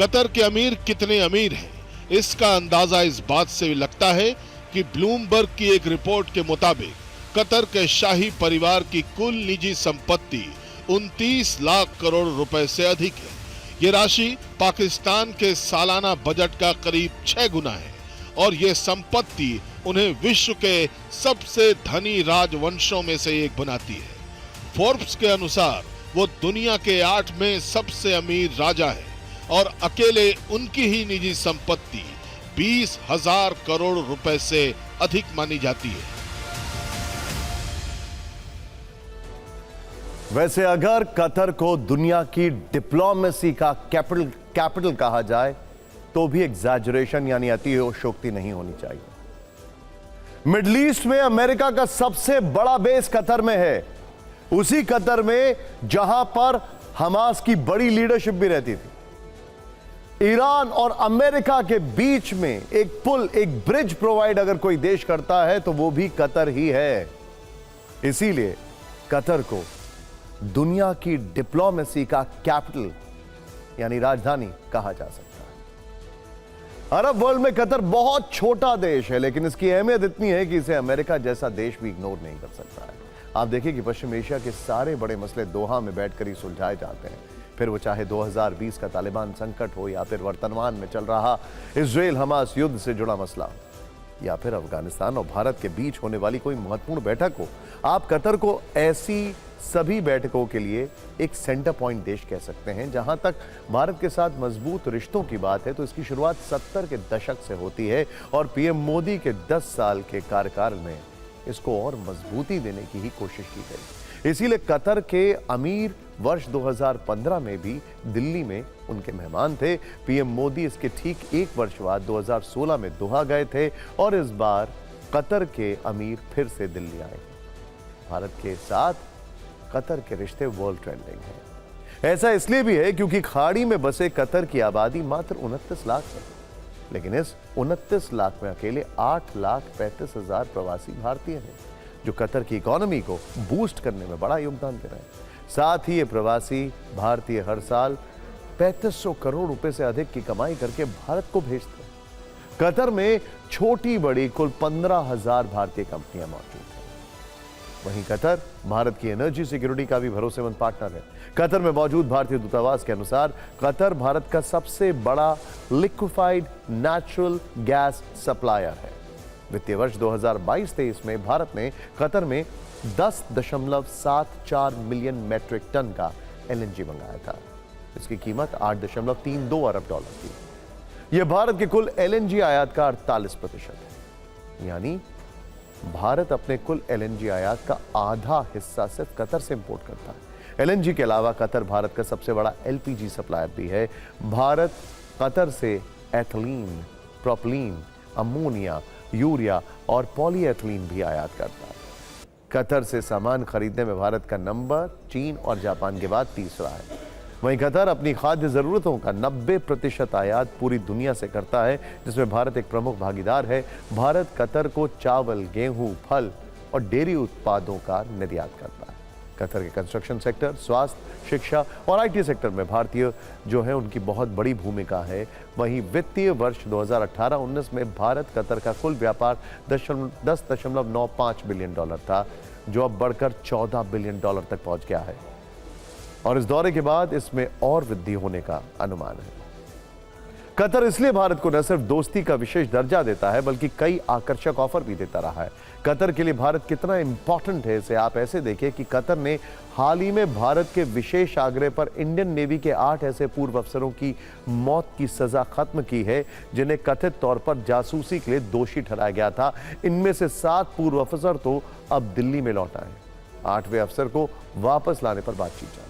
Qatar के अमीर कितने अमीर हैं, इसका अंदाजा इस बात से लगता है कि ब्लूमबर्ग की एक रिपोर्ट के मुताबिक कतर के शाही परिवार की कुल निजी संपत्ति 29 लाख करोड़ रुपए से अधिक है। ये राशि पाकिस्तान के सालाना बजट का करीब 6 गुना है और ये संपत्ति उन्हें विश्व के सबसे धनी राजवंशों में से एक बनाती है। फोर्ब्स के अनुसार वो दुनिया के 8वें सबसे अमीर राजा है और अकेले उनकी ही निजी संपत्ति 20,000 करोड़ रुपए से अधिक मानी जाती है। वैसे अगर कतर को दुनिया की डिप्लोमेसी का कैपिटल कहा जाए तो भी एग्जैजरेशन यानी अतिशयोक्ति नहीं होनी चाहिए। मिडिल ईस्ट में अमेरिका का सबसे बड़ा बेस कतर में है, उसी कतर में जहां पर हमास की बड़ी लीडरशिप भी रहती थी। ईरान और अमेरिका के बीच में एक पुल, एक ब्रिज प्रोवाइड अगर कोई देश करता है तो वो भी कतर ही है। इसीलिए कतर को दुनिया की डिप्लोमेसी का कैपिटल यानी राजधानी कहा जा सकता है। अरब वर्ल्ड में कतर बहुत छोटा देश है, लेकिन इसकी अहमियत इतनी है कि इसे अमेरिका जैसा देश भी इग्नोर नहीं कर सकता है। आप देखिए कि पश्चिम एशिया के सारे बड़े मसले दोहा में बैठकर ही सुलझाए जाते हैं, फिर वो चाहे 2020 का तालिबान संकट हो या फिर वर्तमान में चल रहा इजराइल हमास युद्ध से जुड़ा मसला हो या फिर अफगानिस्तान और भारत के बीच होने वाली कोई महत्वपूर्ण बैठक हो। आप कतर को ऐसी सभी बैठकों के लिए एक सेंटर पॉइंट देश कह सकते हैं। जहां तक भारत के साथ मजबूत रिश्तों की बात है तो इसकी शुरुआत 70 के दशक से होती है और पीएम मोदी के 10 साल के कार्यकाल में इसको और मजबूती देने की ही कोशिश की गई। इसीलिए कतर के अमीर वर्ष 2015 में भी दिल्ली में उनके मेहमान थे। पीएम मोदी इसके ठीक एक वर्ष बाद 2016 में दोहा गए थे और इस बार कतर के अमीर फिर से दिल्ली आए। भारत के साथ कतर के रिश्ते वर्ल्ड ट्रेंडिंग हैं। ऐसा इसलिए भी है क्योंकि खाड़ी में बसे कतर की आबादी मात्र 29 लाख है, लेकिन इस 29 लाख में अकेले 8,35,000 प्रवासी भारतीय हैं जो कतर की इकोनॉमी को बूस्ट करने में बड़ा योगदान दे रहे हैं। साथ ही ये प्रवासी भारतीय हर साल 3500 करोड़ रुपए से अधिक की कमाई करके भारत को भेजते हैं। कतर में छोटी बड़ी कुल 15,000 भारतीय कंपनियां मौजूद हैं। वहीं कतर भारत की एनर्जी सिक्योरिटी का भी भरोसेमंद पार्टनर है। कतर में मौजूद भारतीय दूतावास के अनुसार कतर भारत का सबसे बड़ा लिक्विफाइड नेचुरल गैस सप्लायर है। वित्तीय वर्ष 2022-23 में भारत ने कतर में 10.74 मिलियन मैट्रिक टन का एलएनजी मंगाया था। इसकी कीमत 8.32 अरब डॉलर थी। यह भारत के कुल एलएनजी आयात का 48% है, यानी भारत अपने कुल एलएनजी आयात का आधा हिस्सा सिर्फ कतर से इंपोर्ट करता है। एलएनजी के अलावा कतर भारत का सबसे बड़ा एलपीजी सप्लायर भी है। भारत कतर से एथिलीन, प्रोपलीन, अमोनिया, यूरिया और पॉलीएथिलीन भी आयात करता है। कतर से सामान खरीदने में भारत का नंबर चीन और जापान के बाद तीसरा है। वहीं कतर अपनी खाद्य जरूरतों का 90% आयात पूरी दुनिया से करता है, जिसमें भारत एक प्रमुख भागीदार है। भारत कतर को चावल, गेहूं, फल और डेयरी उत्पादों का निर्यात करता है। कतर के कंस्ट्रक्शन सेक्टर, स्वास्थ्य, शिक्षा और आईटी सेक्टर में भारतीय जो है उनकी बहुत बड़ी भूमिका है। वहीं वित्तीय वर्ष 2018-19 में भारत कतर का कुल व्यापार 10.95 बिलियन डॉलर था, जो अब बढ़कर 14 बिलियन डॉलर तक पहुंच गया है और इस दौरे के बाद इसमें और वृद्धि होने का अनुमान है। कतर इसलिए भारत को न सिर्फ दोस्ती का विशेष दर्जा देता है बल्कि कई आकर्षक ऑफर भी देता रहा है। कतर के लिए भारत कितना इंपॉर्टेंट है इसे आप ऐसे देखिए कि कतर ने हाल ही में भारत के विशेष आग्रह पर इंडियन नेवी के 8 ऐसे पूर्व अफसरों की मौत की सजा खत्म की है जिन्हें कथित तौर पर जासूसी के लिए दोषी ठहराया गया था। इनमें से 7 पूर्व अफसर तो अब दिल्ली में लौट आए। 8वें अफसर को वापस लाने पर बातचीत जारी।